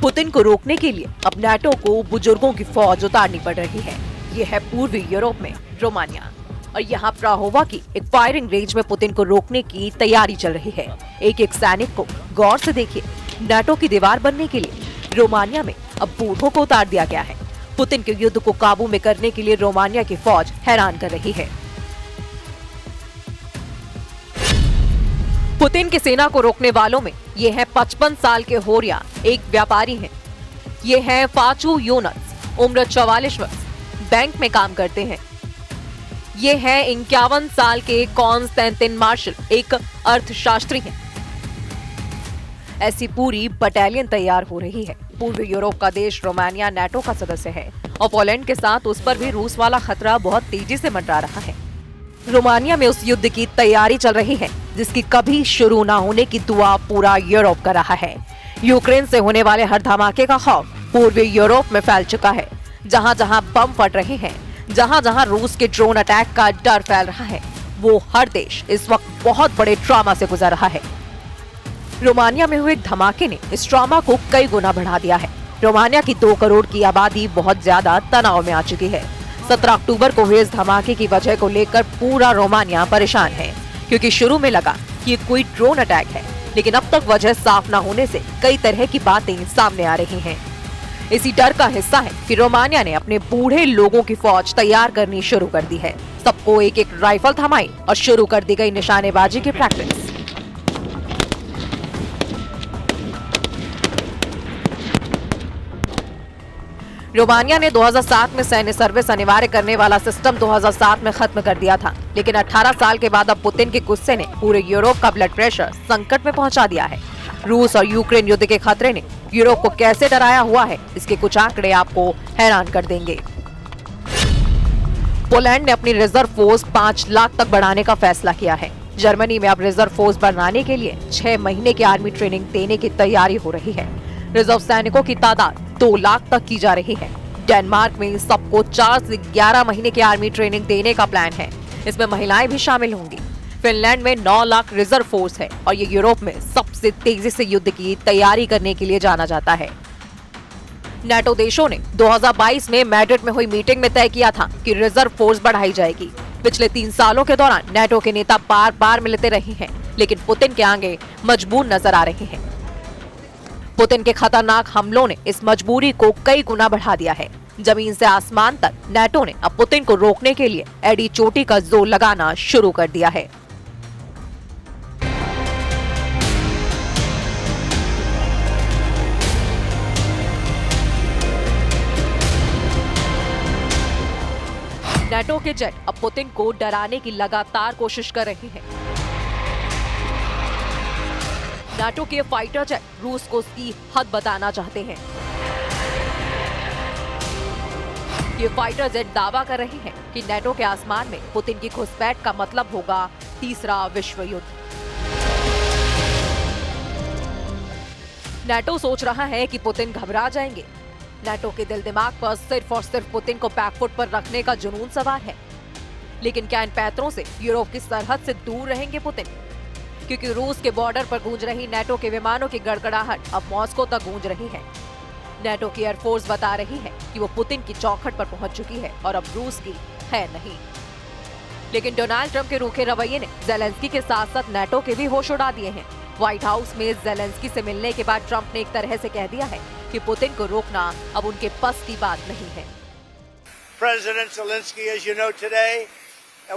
Putin को रोकने के लिए अब नाटो को बुजुर्गों की फौज उतारनी पड़ रही है। ये है पूर्वी यूरोप में रोमानिया और यहाँ प्राहोवा की एक फायरिंग रेंज में पुतिन को रोकने की तैयारी चल रही है। एक एक सैनिक को गौर से देखिए। नाटो की दीवार बनने के लिए रोमानिया में अब बूढ़ों को उतार दिया गया है। पुतिन के युद्ध को काबू में करने के लिए रोमानिया की फौज हैरान कर रही है। पुतिन की सेना को रोकने वालों में ये है 55 साल के होरिया, एक व्यापारी हैं। ये है फाचू योनस, उम्र 44 वर्ष, बैंक में काम करते हैं। ये है 51 साल के कॉन्स्टेंटिन मार्शल, एक अर्थशास्त्री हैं। ऐसी पूरी बटालियन तैयार हो रही है। पूर्वी यूरोप का देश रोमानिया नाटो का सदस्य है और पोलैंड के साथ उस पर भी रूस वाला खतरा बहुत तेजी से मंडरा रहा है। रोमानिया में उस युद्ध की तैयारी चल रही है जिसकी कभी शुरू ना होने की दुआ पूरा यूरोप कर रहा है। यूक्रेन से होने वाले हर धमाके का खौफ पूर्वी यूरोप में फैल चुका है। जहां जहां बम फट रहे हैं, जहां जहां रूस के ड्रोन अटैक का डर फैल रहा है, वो हर देश इस वक्त बहुत बड़े ट्रॉमा से गुजर रहा है। रोमानिया में हुए धमाके ने इस ट्रॉमा को कई गुना बढ़ा दिया है। रोमानिया की 2 करोड़ की आबादी बहुत ज्यादा तनाव में आ चुकी है। 17 अक्टूबर को हुए इस धमाके की वजह को लेकर पूरा रोमानिया परेशान है, क्योंकि शुरू में लगा कि ये कोई ड्रोन अटैक है, लेकिन अब तक वजह साफ न होने से कई तरह की बातें सामने आ रही हैं। इसी डर का हिस्सा है कि रोमानिया ने अपने बूढ़े लोगों की फौज तैयार करनी शुरू कर दी है। सबको एक एक राइफल थमाई और शुरू कर दी गई निशानेबाजी की प्रैक्टिस। रोमानिया ने 2007 में सैन्य सर्विस अनिवार्य करने वाला सिस्टम 2007 में खत्म कर दिया था, लेकिन 18 साल के बाद अब पुतिन के गुस्से ने पूरे यूरोप का ब्लड प्रेशर संकट में पहुंचा दिया है। रूस और यूक्रेन युद्ध के खतरे ने यूरोप को कैसे डराया हुआ है, इसके कुछ आंकड़े आपको हैरान कर देंगे। पोलैंड ने अपनी रिजर्व फोर्स 5 लाख तक बढ़ाने का फैसला किया है। जर्मनी में अब रिजर्व फोर्स बढ़ाने के लिए 6 महीने की आर्मी ट्रेनिंग देने की तैयारी हो रही है। रिजर्व सैनिकों की तादाद 2 लाख तक की जा रही है। डेनमार्क में सबको 4 से 11 महीने की आर्मी ट्रेनिंग देने का प्लान है। इसमें महिलाएं भी शामिल होंगी। फिनलैंड में 9 लाख रिजर्व फोर्स है और ये यूरोप में सबसे तेजी से युद्ध की तैयारी करने के लिए जाना जाता है। नाटो देशों ने 2022 में मैड्रिड में हुई मीटिंग में तय किया था कि रिजर्व फोर्स बढ़ाई जाएगी। पिछले 3 सालों के दौरान नाटो के नेता बार बार मिलते रहे हैं, लेकिन पुतिन के आगे मजबूर नजर आ रहे हैं। पुतिन के खतरनाक हमलों ने इस मजबूरी को कई गुना बढ़ा दिया है। जमीन से आसमान तक नाटो ने अब पुतिन को रोकने के लिए एडी चोटी का जोर लगाना शुरू कर दिया है। नाटो के जेट अब पुतिन को डराने की लगातार कोशिश कर रहे हैं। नाटो के फाइटर जेट रूस को उसकी हद बताना चाहते हैं। ये फाइटर जेट दावा कर रहे हैं कि नाटो के आसमान में पुतिन की घुसपैठ का मतलब होगा तीसरा विश्व युद्ध। नाटो सोच रहा है कि पुतिन घबरा जाएंगे। नाटो के दिल दिमाग पर सिर्फ और सिर्फ पुतिन को बैकफुट पर रखने का जुनून सवार है। लेकिन क्या इन पैतरों से यूरोप की सरहद से दूर रहेंगे पुतिन? क्योंकि रूस के बॉर्डर पर गूंज रही नाटो के विमानों की गड़गड़ाहट अब मॉस्को तक गूंज रही है। नाटो की एयरफोर्स बता रही है कि वो पुतिन की चौखट पर पहुंच चुकी है और अब रूस की है नहीं। लेकिन डोनाल्ड ट्रंप के रूखे रवैये ने ज़ेलेंस्की के साथ साथ नाटो के भी होश उड़ा दिए हैं। व्हाइट हाउस में ज़ेलेंस्की से मिलने के बाद ट्रंप ने एक तरह से कह दिया है कि पुतिन को रोकना अब उनके बस की बात नहीं है। President Zelensky, as you know today,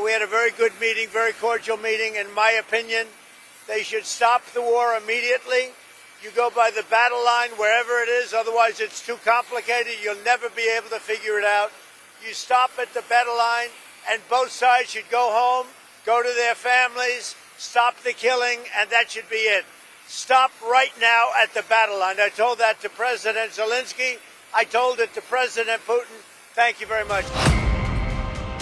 we had a very good meeting, very cordial meeting. In my opinion, they should stop the war immediately. You go by the battle line wherever it is, otherwise it's too complicated. You'll never be able to figure it out. You stop at the battle line and both sides should go home, go to their families, stop the killing, and that should be it. Stop right now at the battle line. I told that to President Zelensky. I told it to President Putin. Thank you very much.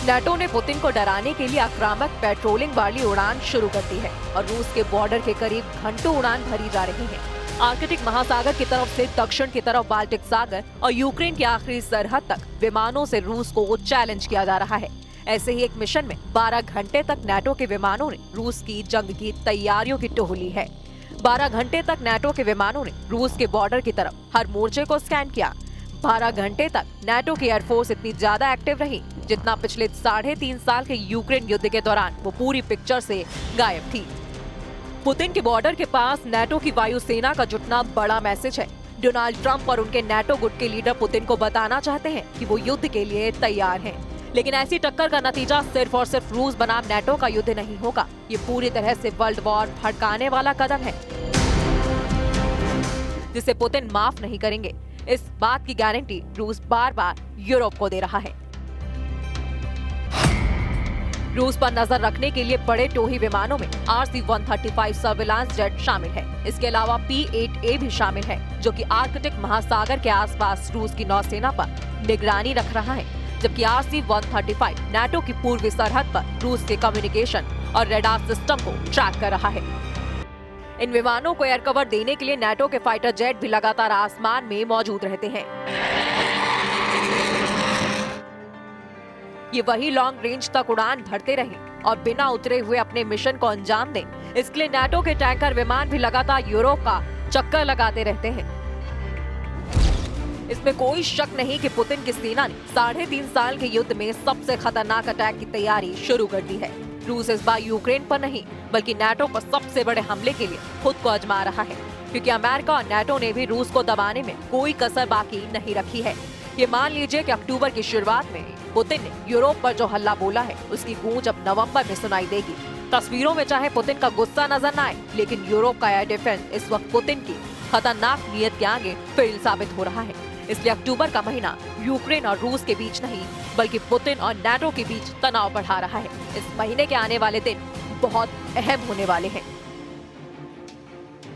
NATO ने Putin को डराने के लिए आक्रामक patrolling वाली उड़ान शुरू कर दी है और रूस के बॉर्डर के करीब घंटों उड़ान भरी जा रही है। आर्कटिक महासागर की तरफ से दक्षिण की तरफ बाल्टिक सागर और यूक्रेन की आखिरी सरहद तक विमानों से रूस को चैलेंज किया जा रहा है। ऐसे ही एक मिशन में 12 घंटे तक नाटो के विमानों ने रूस की जंग की तैयारियों की टोह ली है। 12 घंटे तक नाटो के विमानों ने रूस के बॉर्डर की तरफ हर मोर्चे को स्कैन किया। 12 घंटे तक नाटो की एयरफोर्स इतनी ज्यादा एक्टिव रही जितना पिछले 3.5 साल के यूक्रेन युद्ध के दौरान वो पूरी पिक्चर से गायब थी। पुतिन के बॉर्डर के पास नाटो की वायुसेना का जुटना बड़ा मैसेज है। डोनाल्ड ट्रंप और उनके नाटो गुट के लीडर पुतिन को बताना चाहते हैं कि वो युद्ध के लिए तैयार हैं। लेकिन ऐसी टक्कर का नतीजा सिर्फ और सिर्फ रूस बनाम नाटो का युद्ध नहीं होगा। ये पूरी तरह से वर्ल्ड वॉर भड़काने वाला कदम है जिसे पुतिन माफ नहीं करेंगे। इस बात की गारंटी रूस बार बार यूरोप को दे रहा है। रूस पर नजर रखने के लिए बड़े टोही विमानों में RC-135 सर्विलांस जेट शामिल है। इसके अलावा P-8A भी शामिल है जो कि आर्कटिक महासागर के आसपास रूस की नौसेना पर निगरानी रख रहा है, जबकि RC-135 नाटो की पूर्वी सरहद पर रूस के कम्युनिकेशन और रेडार सिस्टम को ट्रैक कर रहा है। इन विमानों को एयर कवर देने के लिए नाटो के फाइटर जेट भी लगातार आसमान में मौजूद रहते हैं। ये वही लॉन्ग रेंज तक उड़ान भरते रहे और बिना उतरे हुए अपने मिशन को अंजाम दें। इसके लिए नाटो के टैंकर विमान भी लगातार यूरोप का चक्कर लगाते रहते हैं। इसमें कोई शक नहीं कि पुतिन की सेना ने 3.5 साल के युद्ध में सबसे खतरनाक अटैक की तैयारी शुरू कर दी है। रूस इस बार यूक्रेन पर नहीं बल्कि नाटो पर सबसे बड़े हमले के लिए खुद को आजमा रहा है, क्योंकि अमेरिका और नाटो ने भी रूस को दबाने में कोई कसर बाकी नहीं रखी है। ये मान लीजिए कि अक्टूबर की शुरुआत में पुतिन ने यूरोप पर जो हल्ला बोला है उसकी गूंज अब नवंबर में सुनाई देगी। तस्वीरों में चाहे पुतिन का गुस्सा नजर न आए, लेकिन यूरोप का एयर डिफेंस इस वक्त पुतिन की खतरनाक नीयत के आगे फेल साबित हो रहा है। इसलिए अक्टूबर का महीना यूक्रेन और रूस के बीच नहीं बल्कि पुतिन और नाटो के बीच तनाव बढ़ा रहा है। इस महीने के आने वाले दिन बहुत अहम होने वाले हैं।